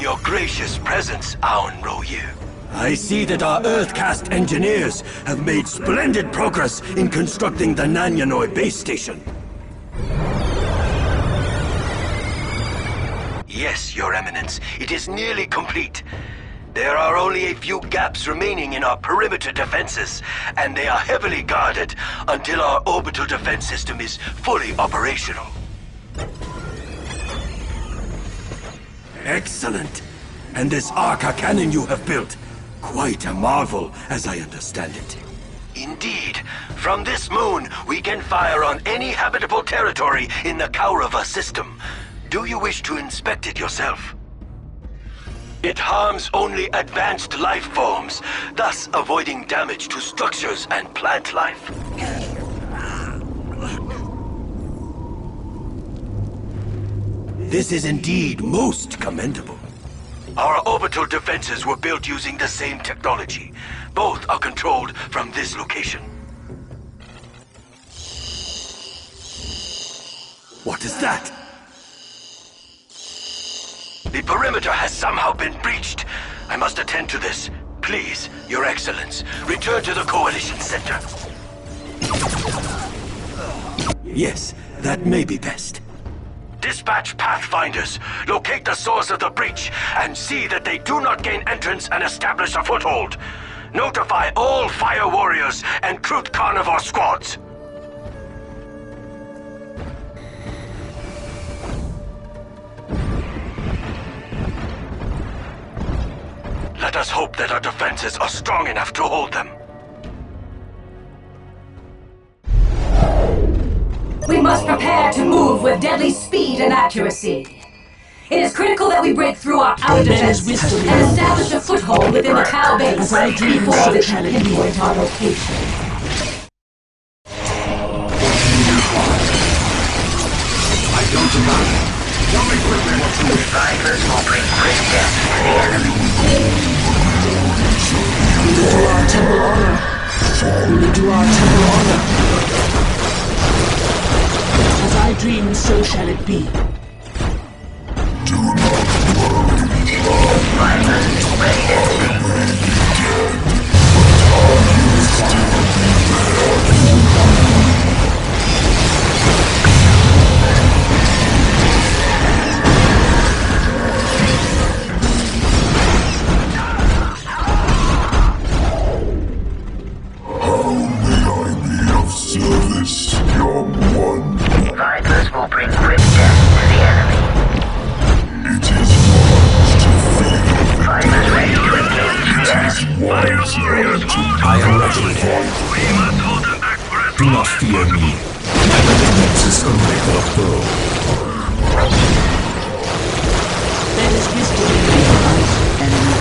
your gracious presence, Aun Royu. I see that our Earth-cast engineers have made splendid progress in constructing the Nanyanoi base station. Yes, Your Eminence. It is nearly complete. There are only a few gaps remaining in our perimeter defenses, and they are heavily guarded until our orbital defense system is fully operational. Excellent! And this Arca cannon you have built, quite a marvel, as I understand it. Indeed. From this moon, we can fire on any habitable territory in the Kaurava system. Do you wish to inspect it yourself? It harms only advanced life forms, thus avoiding damage to structures and plant life. This is indeed most commendable. Our orbital defenses were built using the same technology. Both are controlled from this location. What is that? The perimeter has somehow been breached. I must attend to this. Please, Your Excellence, return to the Coalition Center. Yes, that may be best. Dispatch Pathfinders, locate the source of the breach, and see that they do not gain entrance and establish a foothold. Notify all Fire Warriors and Truth Carnivore squads. Let us hope that our defenses are strong enough to hold them. We must prepare to move with deadly speed and accuracy. It is critical that we break through our outer defense and establish a foothold within the Tau base before this can pinpoint our location. I don't deny it. Some equipment Survivors will bring great death to the enemy. We will do our temple honor. We will do our temple honor. As I dream, so shall it be. Do not worry. Survivors will bring death. Service, young one. Survivors will bring great death to the enemy. It is wise to fear. Survivors ready to engage the It is enemy. wise to I am ready. We must hold them back for as Do not fear me. My deliverance is only for the foe. There is wisdom in your eyes, enemy.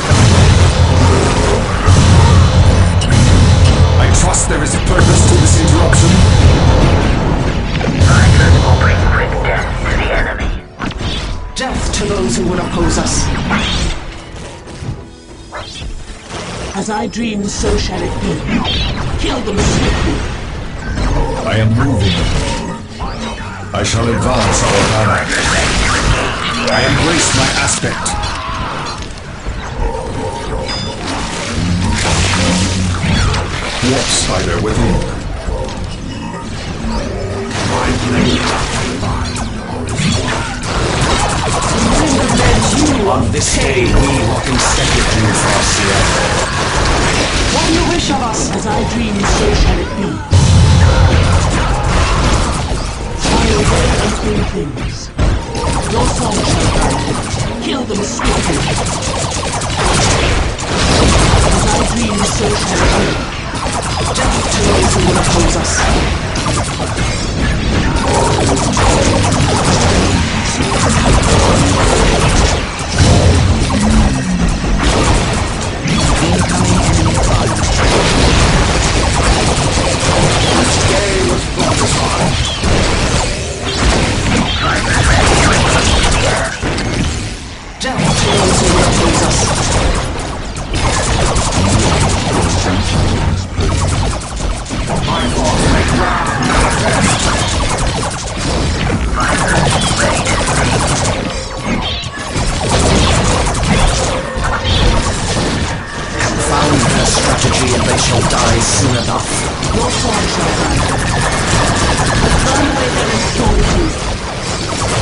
I trust there is a purpose to this interruption. Survivors will bring great death to the enemy. Death to those who would oppose us. As I dream, so shall it be. Kill them swiftly. I am moving. I shall advance our banner. I embrace my aspect. Warp spider within. On this day, we walk in second to Farsia. What do you wish of us? As I dream, so shall it be. I obey unclean things. Your song shall die. Kill them swiftly. As I dream, so shall it be. Death to those who would oppose us. My force may grab. and they shall die soon enough. Your sword shall burn. Burn away their installment.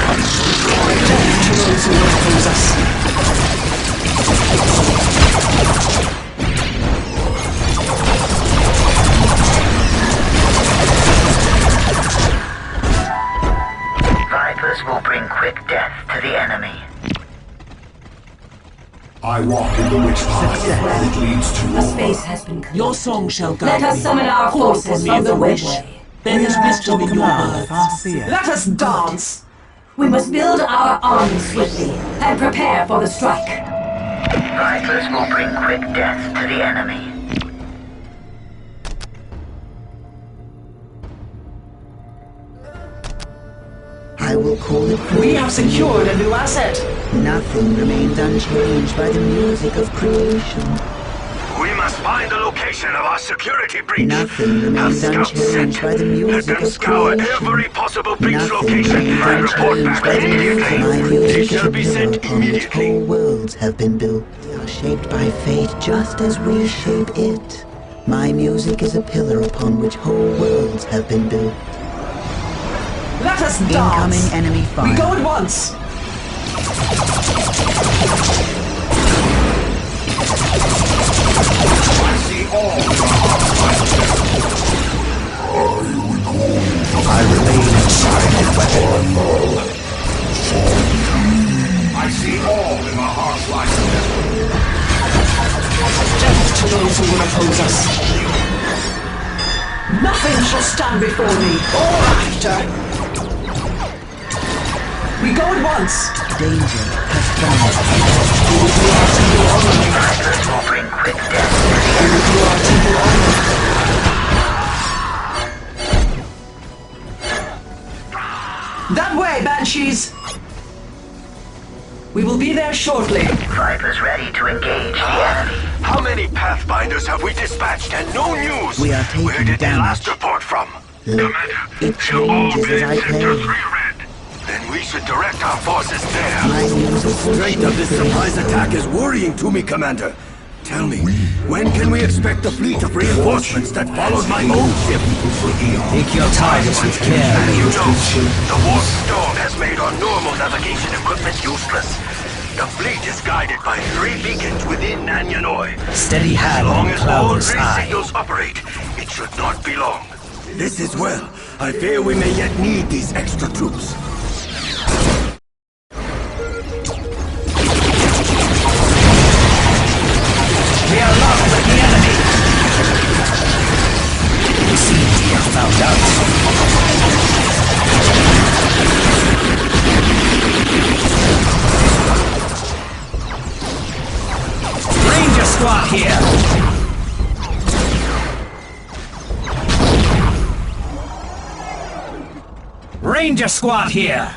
Death to those who oppose us. Will bring quick death to the enemy. I walk in the witch path that leads to A space has been cleared. Your song shall guide Let us me. summon our Call forces upon me from the if you wish. windway. There is wisdom in your words. Let us dance! We must build our army swiftly and prepare for the strike. Vipers will bring quick death to the enemy. I will call it. We have secured a new asset. Nothing remains unchanged by the music of creation. We must find the location of our security breach. Nothing remains Have scouts unchanged sent. by the Let music them of scour creation. every possible breach Nothing location remains and report unchanged back by the music. My immediately. They music is shall a be pillar sent upon which whole immediately. worlds have been built. They are shaped by fate just as we shape it. My music is a pillar upon which whole worlds have been built. Let us dance! Incoming enemy fire. We go at once! I see all I remain inside a weapon. I see all in my heart's likeness. Death to those who would oppose us. Nothing shall stand before me or after. We go at once. Danger has come. We will do our temple honor. Vipers will bring quick death to the We will do our temple honor. That way, Banshees! We will be there shortly. Vipers ready to engage the enemy. How many Pathfinders have we dispatched and no news? We are taking Where did they damage. last report from? It changes as I play. Then we should direct our forces there. My music will Strength of this surprise attack is worrying to me, Commander. Tell me, when can we expect the fleet of reinforcements that followed my own ship? Take your targets with care. As you know, the warp storm has made our normal navigation equipment useless. The fleet is guided by 3 beacons within Nanyanoy. Steady As hand long on as all cloudless 3 eye. signals operate, it should not be long. This is well. I fear we may yet need these extra troops. We are locked with the enemy. It seems he has found out. Ranger squad here. Ranger squad here.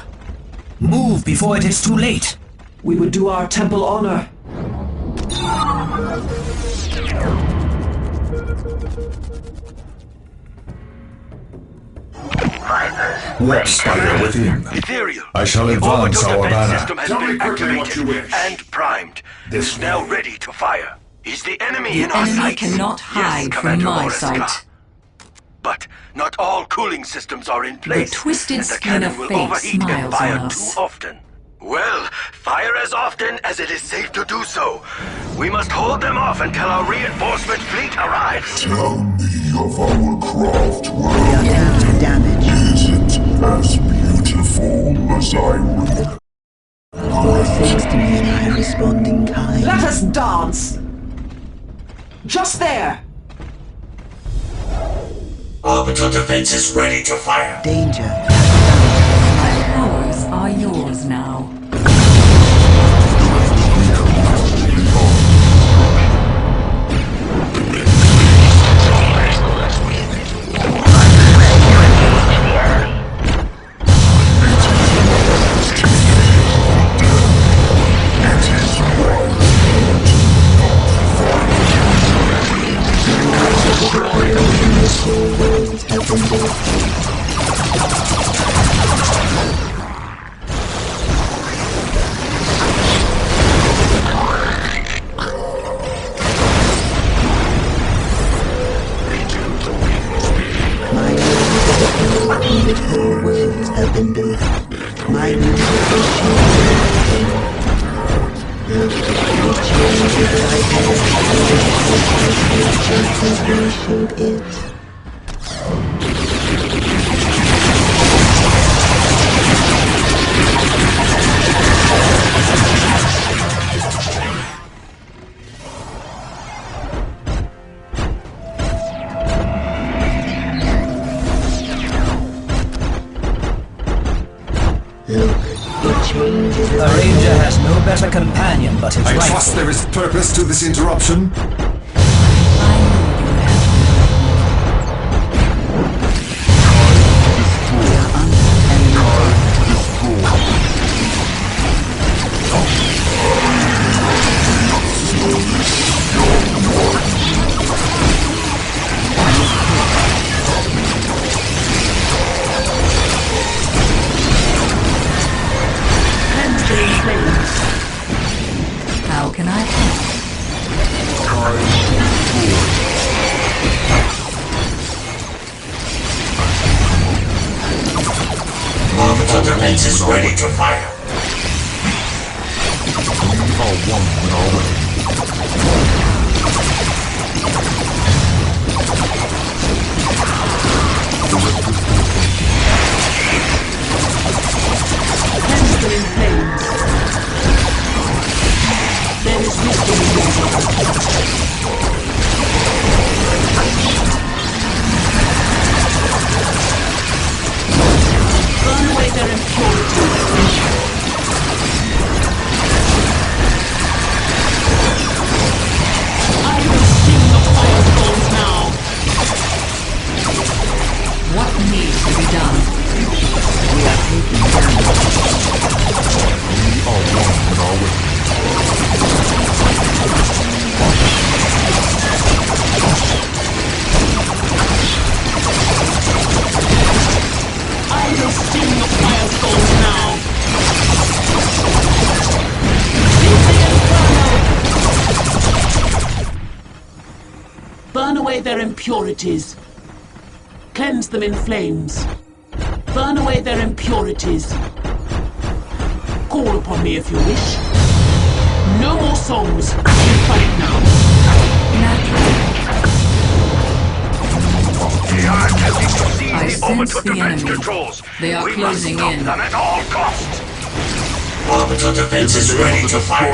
Move before it is too late. We would do our temple honor. Vipers Warp spider within. Ethereal. I shall The advance orbital our defense banner. system has Tell me been quickly what activated you wish. and primed. This It's now way. ready to fire. Is the enemy The in our enemy sights? cannot Yes, hide from Commander my Oriska. sight. But not all cooling systems are in place. twisted and the skin cannon of will fate overheat and smiles fire on us. too often. Well, fire as often as it is safe to do so. We must hold them off until our reinforcement fleet arrives. Tell me of our craft We are world. down to damage. Is it as beautiful as I would? All things to me and I respond in kind. Let us dance! Just there! Orbital defense is ready to fire. Danger. My powers are yours now. Reshape it. A ranger has no better companion but his I rifle. trust there is purpose to this interruption. How can I help? Orbital defense is ready to fire. Hamster in flames. There is wisdom in your burn away their impurities. I will sing the firestorms now. What needs to be done? We are taking damage. We are one in our way. I will sing the firestorms now. Burn away their impurities. Cleanse them in flames. Burn away their impurities. Call upon me if you wish. No more songs. We fight now. We are attempting to seize I the sense orbital the defense enemy. controls. They are We closing must stop in. them at all costs. Orbital defense is ready to fire.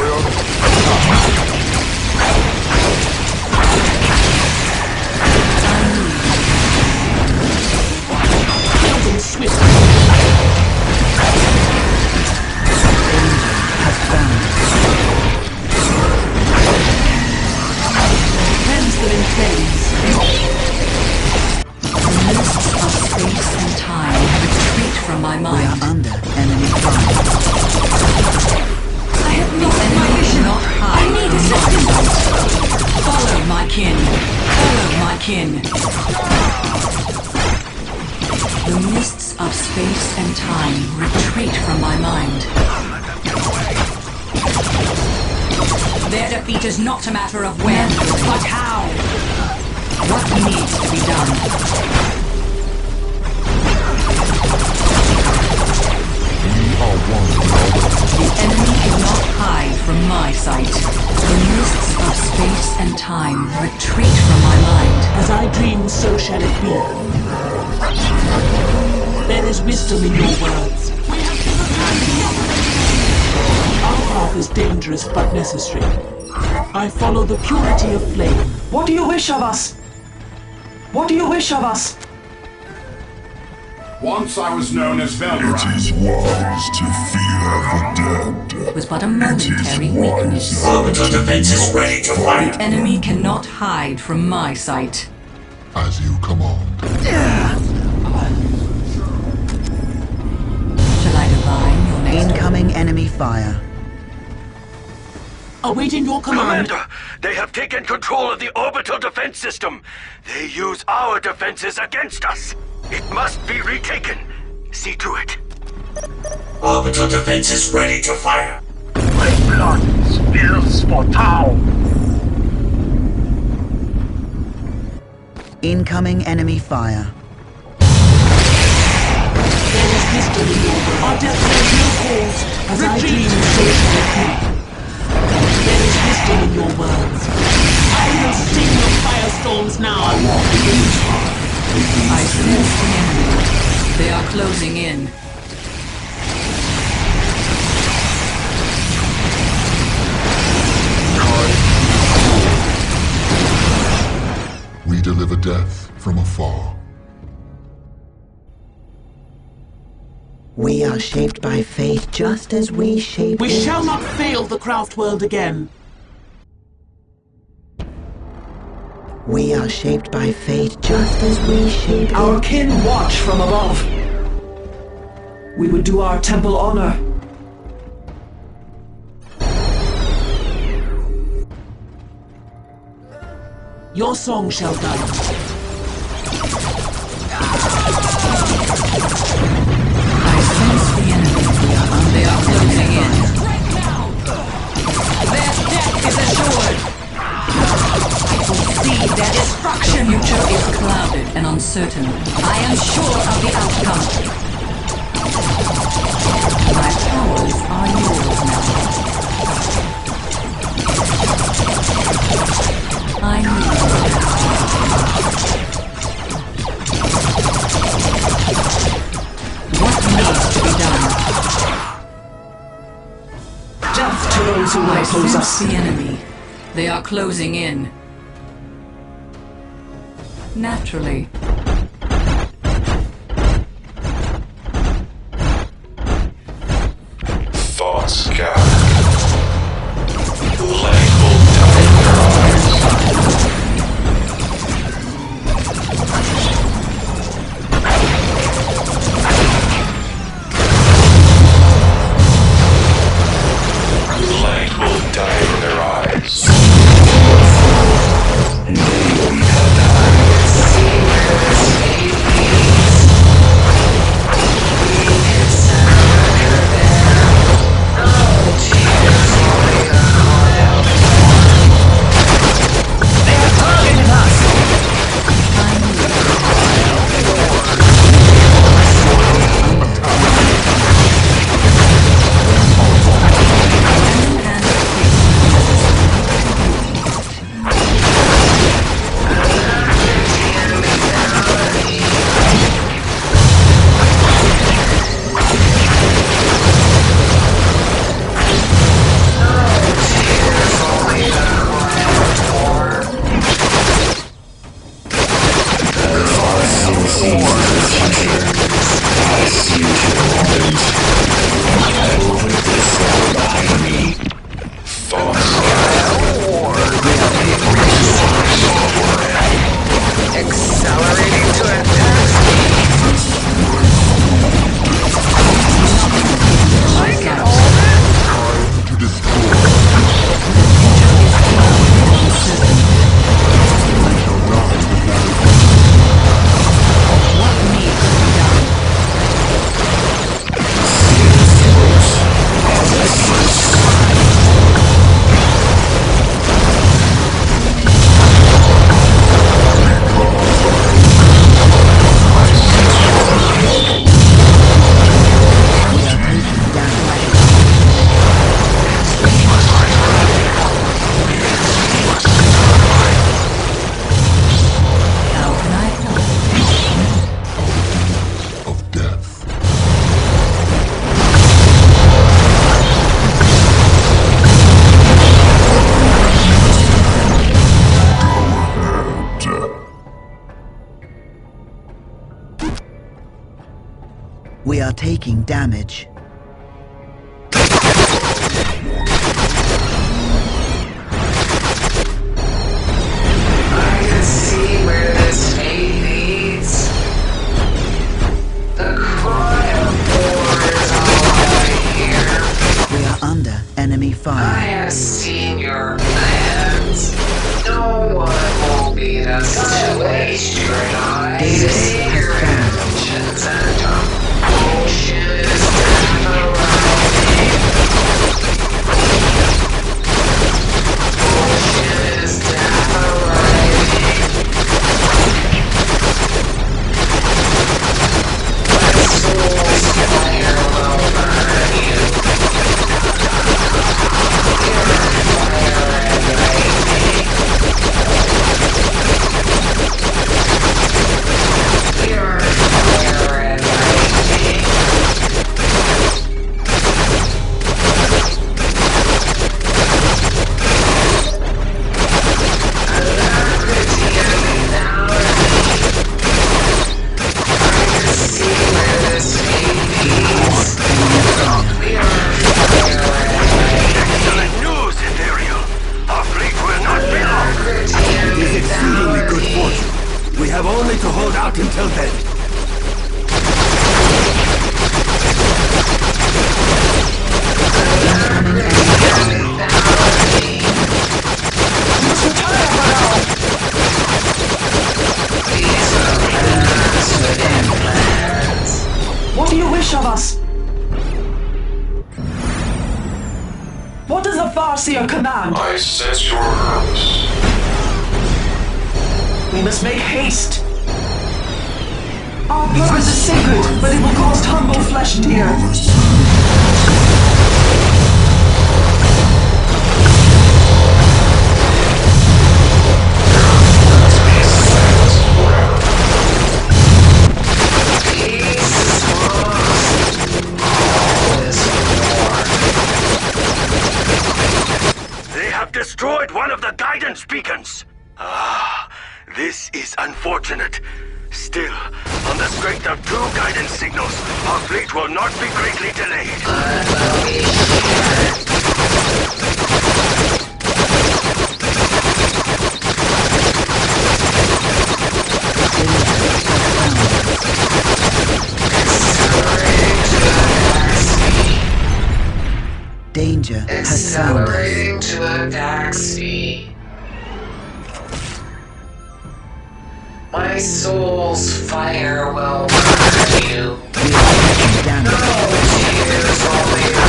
Kill them swiftly. Cleanse them in flames. The mists of space and time retreat from my We mind. are under enemy fire. I have lost my vision. Not high. I need assistance. Follow my kin. Follow my kin. The mists of space and time retreat from my mind. Their defeat is not a matter of when, but how. What needs to be done? We are one in our way. The enemy cannot hide from my sight. The mists of space and time retreat from my mind. As I dream, so shall it be. There is wisdom in your words. Our path is dangerous but necessary. I follow the purity of flame. What do you wish of us? What do you wish of us? Once I was known as It Vel'Drai. is wise to fear the dead. It was but a momentary weakness. Orbital defense is ready to fire. The enemy cannot hide from my sight. As you command. Shall I divine your next Incoming enemy fire. Awaiting your command. Commander, they have taken control of the orbital defense system. They use our defenses against us. It must be retaken. See to it. Orbital defense is ready to fire. My blood spills for Tau. Incoming enemy fire. There is wisdom in your words. Our death knows no cause. As I dream, so shall it be. your worlds. I will sting your firestorms now. I sense the enemy. They are closing in. We deliver death from afar. We are shaped by fate just as we shape We it. shall not fail the craft world again. We are shaped by fate just as we shape Our it. kin watch from above. We would do our temple honor. Your song shall guide. I sense the enemy. They are closing in. Their death is assured. I foresee their destruction. The future is clouded and uncertain. I am sure of the outcome. My powers are yours now. I need what needs to be done? Death to those who I oppose sense us. the enemy. They are closing in. Naturally. Thoughts scattered. Light will die in their eyes. Light will die in their eyes. We are taking damage. I can see where this fate leads. The cry of war is all I hear. We are under enemy I fire. have seen your plans. No one will beat us to waste your time. Say your intentions and bullshit is never right. Bullshit is never right. My soul's fire will burn you. Your fire and Until then. What do you wish of us? What does the Farseer command? I sense your purpose. We must make haste. Our purpose is sacred, but it will cost humble flesh dear. They have destroyed one of the guidance beacons. Ah, this is unfortunate. Still, on the strength of 2 guidance signals, our fleet will not be greatly delayed. Danger has found us. Accelerating to attack speed. My soul's fire will burn you. We are taking damage. Tears only the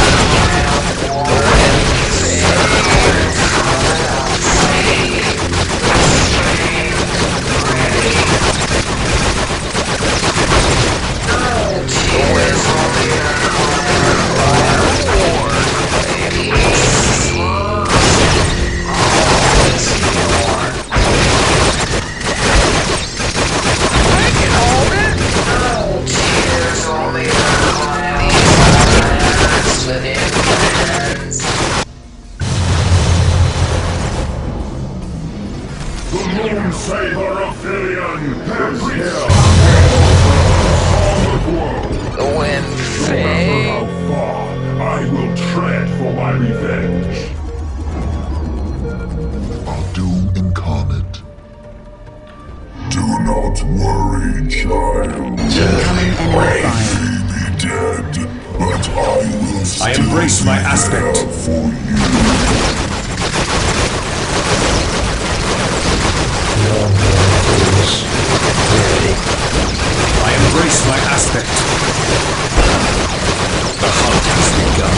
Saber of Filion has here. The wind fades. How far I will tread for my revenge. I'll do incarnate. Do not worry, child. Incoming enemy May be dead, but I will still I embrace my aspect. be there for you. I embrace my aspect. The hunt has begun.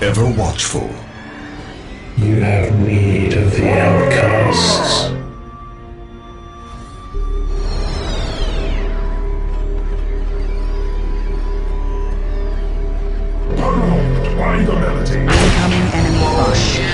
Ever watchful. You have need of the outcasts. Unlocked by the melody. incoming enemy fire.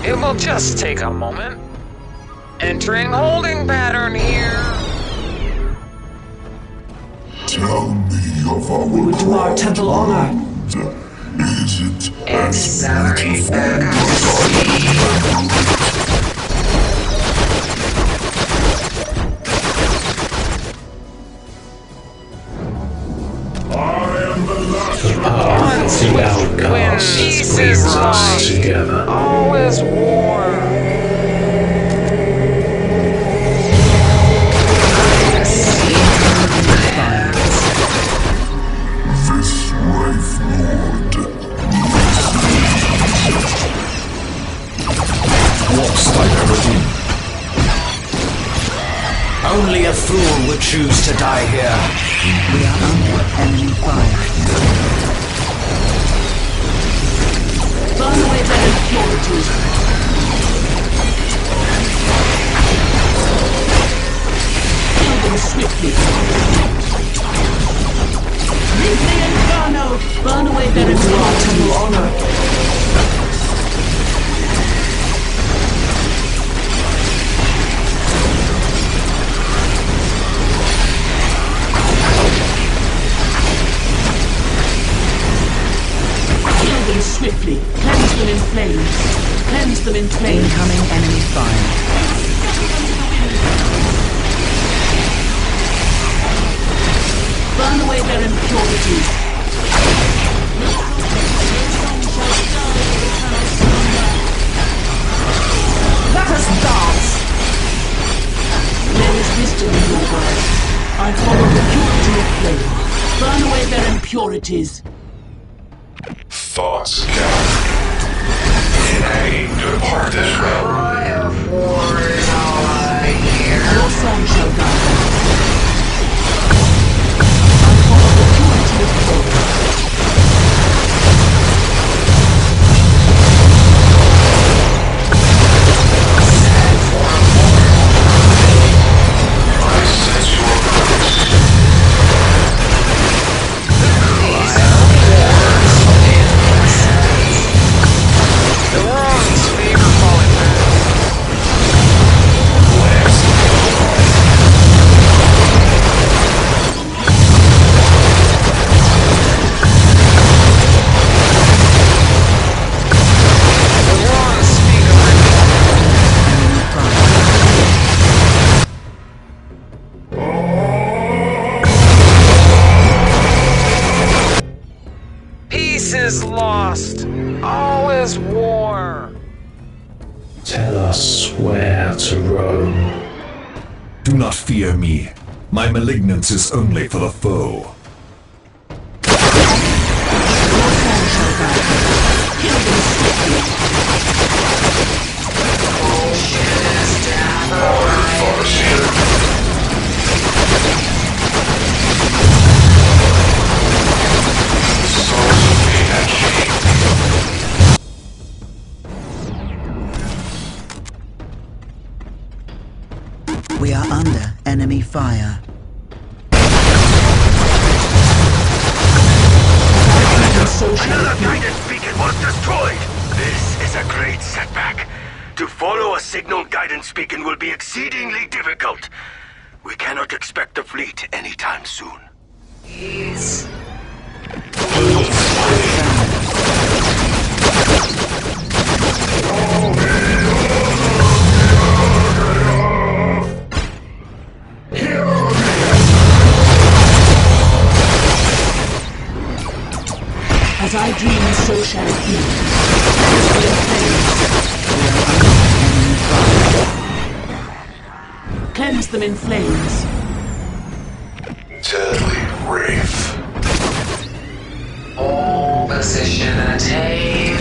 It will just take a moment. Entering holding pattern here. Tell me of our We would do our temple honor. Is it as Accelerate I am the last The outcasts brings us together. all is war. This Wraith Lord. What's thy remedy? Only a fool would choose to die here. We are under enemy fire. Burn away their impurities. Kill them swiftly. Leave the inferno! Burn away their impurities. Honor. Swiftly, cleanse them in flames. Cleanse them in flames. Incoming enemy fire. Burn away their impurities. Let us dance! There is wisdom in your words. I follow the purity of flame. Burn away their impurities. Thoughts count. In aim, depart this realm. War is all I hear. Your song shall guide us. I follow the purity of flame. I sense your purpose. The world's favorite falling man. The world's speak of peace is lost. All is war. Tell us where to roam. Do not fear me. My malignance is only for the foe. We are under enemy fire. Another guidance beacon was destroyed! This is a great setback. To follow a signal guidance beacon will be exceedingly difficult. We cannot expect the fleet anytime soon. peace. As I dream, so shall it be. Cleanse them in flames. Deadly wraith. All position attained.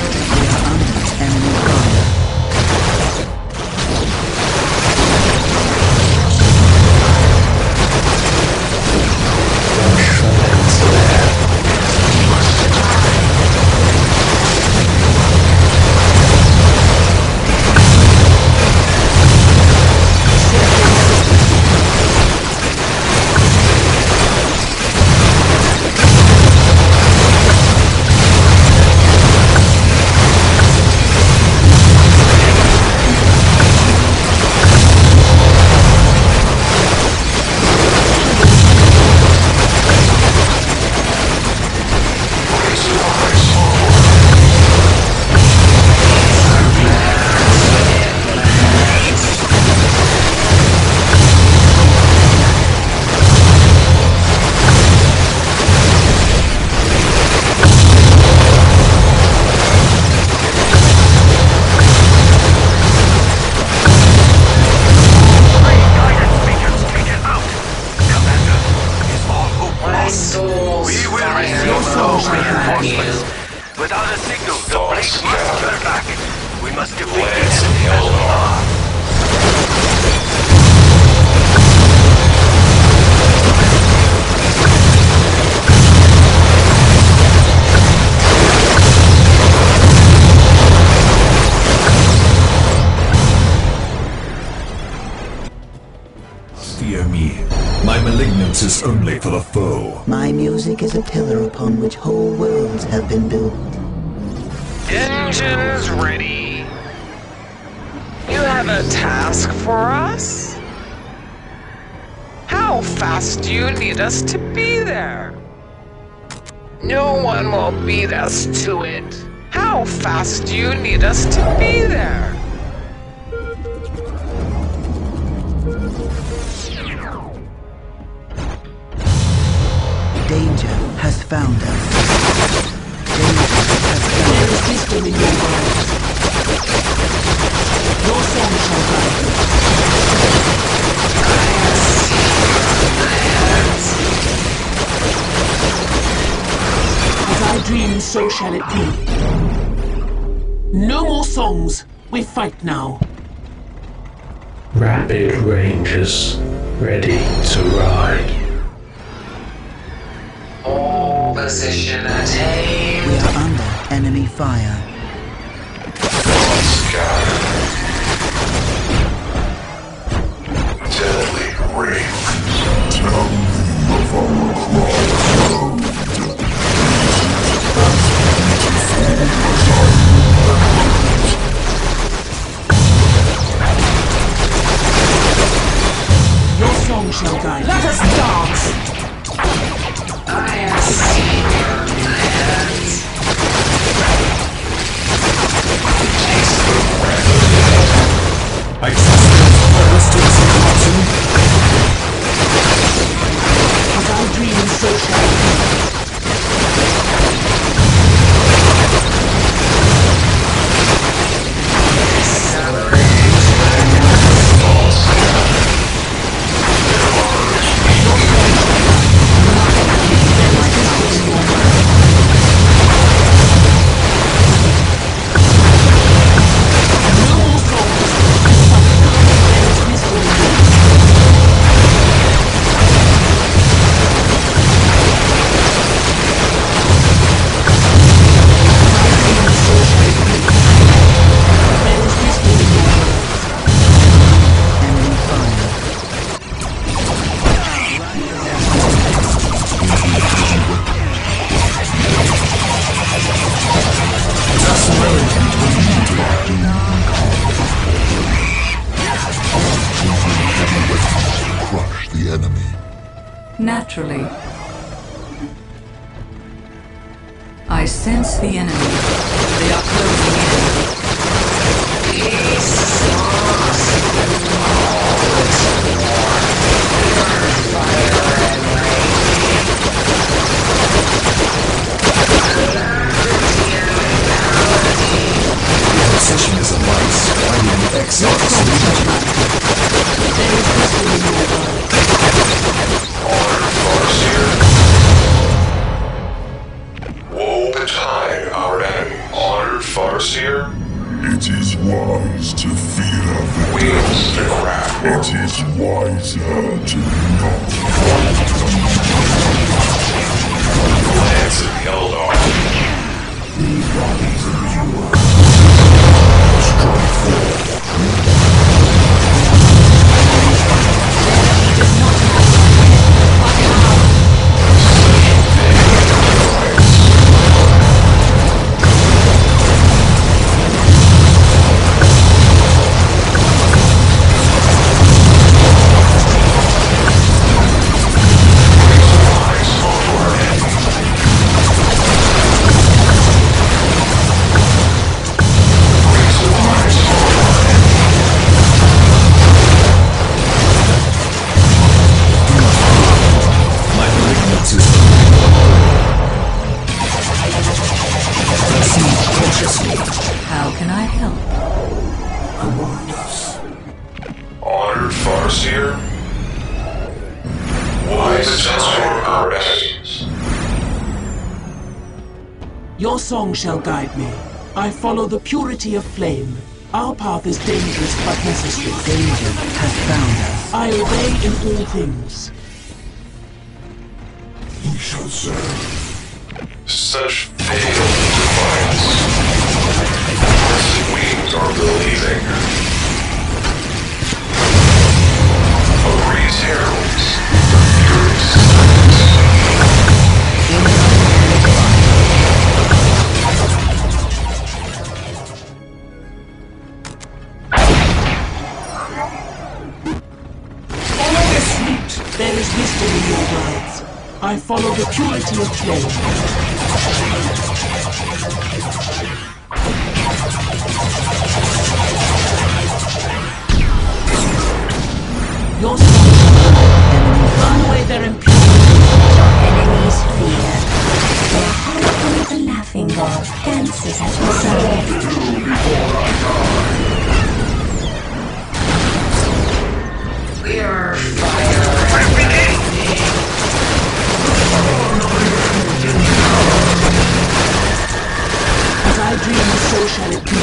Enemy fire. fear me. My malignance is only for the foe. My music is a pillar upon which whole worlds have been built. Engines ready. You have a task for us? How fast do you need us to be there? No one will beat us to it. How fast do you need us to be there? Danger has found us. Danger has found us. There is wisdom in your words. Your song shall guide you. As I dream, so shall it be. No more songs. We fight now. Rapid Rangers, ready to ride. All position attained. We are under enemy fire. Deadly rage. Tell me of our crossroad. Your song shall guide you. Let us dance! I have seen your plans. I trust the resistance of Watson. As I dream, so shall it be. Naturally. I sense the enemy. They are closing in. Peace lost. All is war. Fire and lightning. Alacrity and mentality. Obsession is a vice, fighting with excess. There is wisdom in your words. Woe betide our enemy. Honored Farseer. It is wise to fear the wings to craft. It is wiser to not. Lance of Eldar. These bodies are yours. Strike forth. How can I help? Command us. Honored Farseer. Wise betide our enemies. Your song shall guide me. I follow the purity of flame. Our path is dangerous but necessary. Danger has found us. I obey in all things. We shall serve. Such fatal defiance. The wings are believing. A retear is wisdom in your words. I follow the purity of flame. Your soul burn away their impurity. Enemies fear. Their harmony, the laughing god, dances at your side. We are fire. As I dream, so shall it be.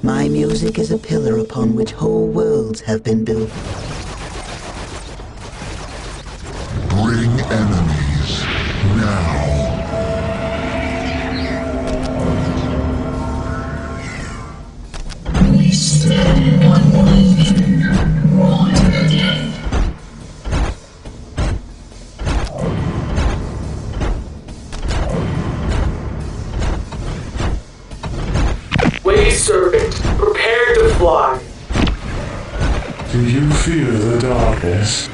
My music is a pillar upon which whole worlds have been built. Bring enemies now. We stand on one thing, one again. Servant, prepare to fly. Do you fear the darkness?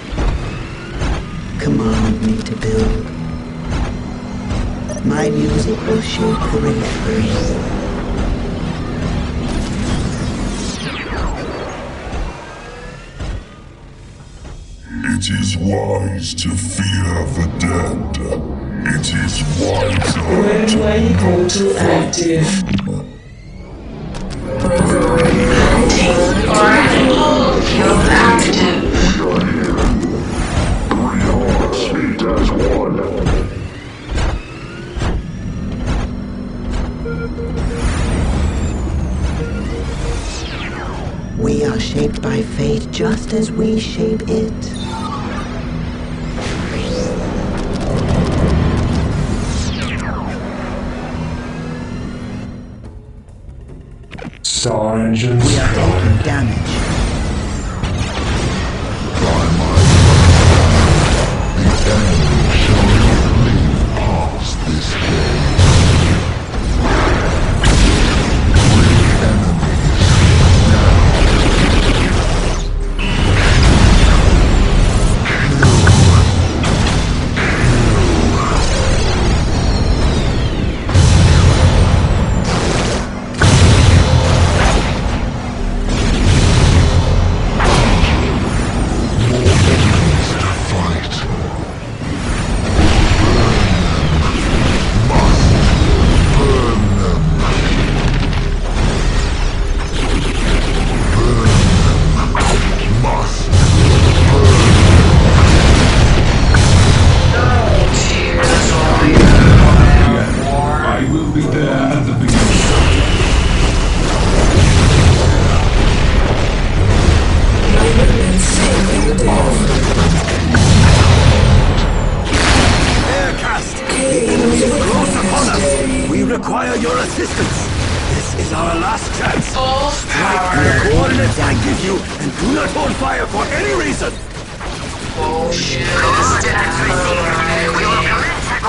Command me to build. My music will shape the rainforest. It is wise to fear the dead. It is wiser When portal active. You're active. Speak as one. We are shaped by fate just as we shape it. Star engines. We are taking damage. The enemy shall not live past this day. Bring enemies now. require your assistance. This is our last chance. Strike the coordinates I give you and do not hold fire for any reason. Bullshit. Coordinates received. We will commence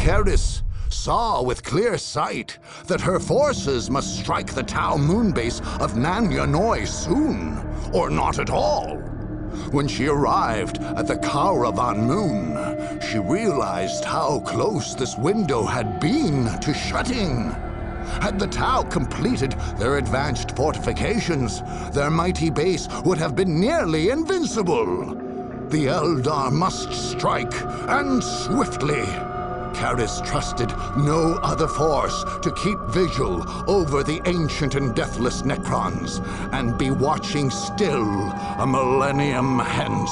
Keris saw with clear sight that her forces must strike the Tau moonbase of Nan Yanoi soon, or not at all. When she arrived at the Kauravan moon, she realized how close this window had been to shutting. Had the Tau completed their advanced fortifications, their mighty base would have been nearly invincible. The Eldar must strike, and swiftly. Keris trusted no other force to keep vigil over the ancient and deathless Necrons, and be watching still a millennium hence.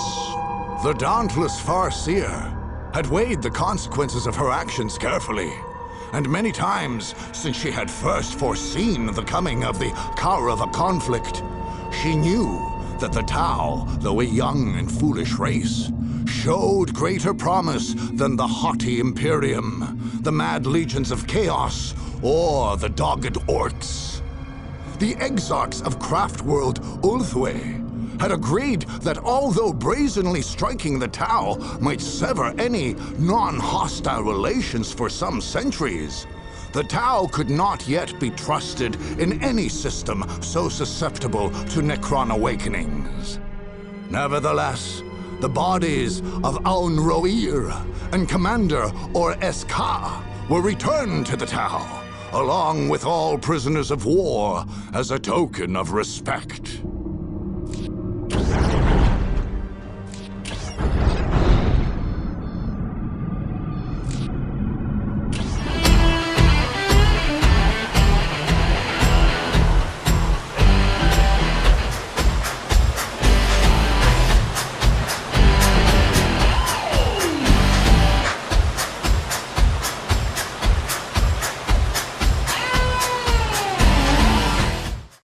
The dauntless Farseer had weighed the consequences of her actions carefully, and many times since she had first foreseen the coming of the Kaurava conflict, she knew that the Tau, though a young and foolish race, showed greater promise than the haughty Imperium, the mad legions of Chaos, or the dogged Orcs. The exarchs of Craftworld Ulthwé had agreed that although brazenly striking the Tau might sever any non-hostile relations for some centuries, the Tau could not yet be trusted in any system so susceptible to Necron awakenings. Nevertheless, the bodies of Aun Roir and Commander Or Eska were returned to the Tau, along with all prisoners of war, as a token of respect.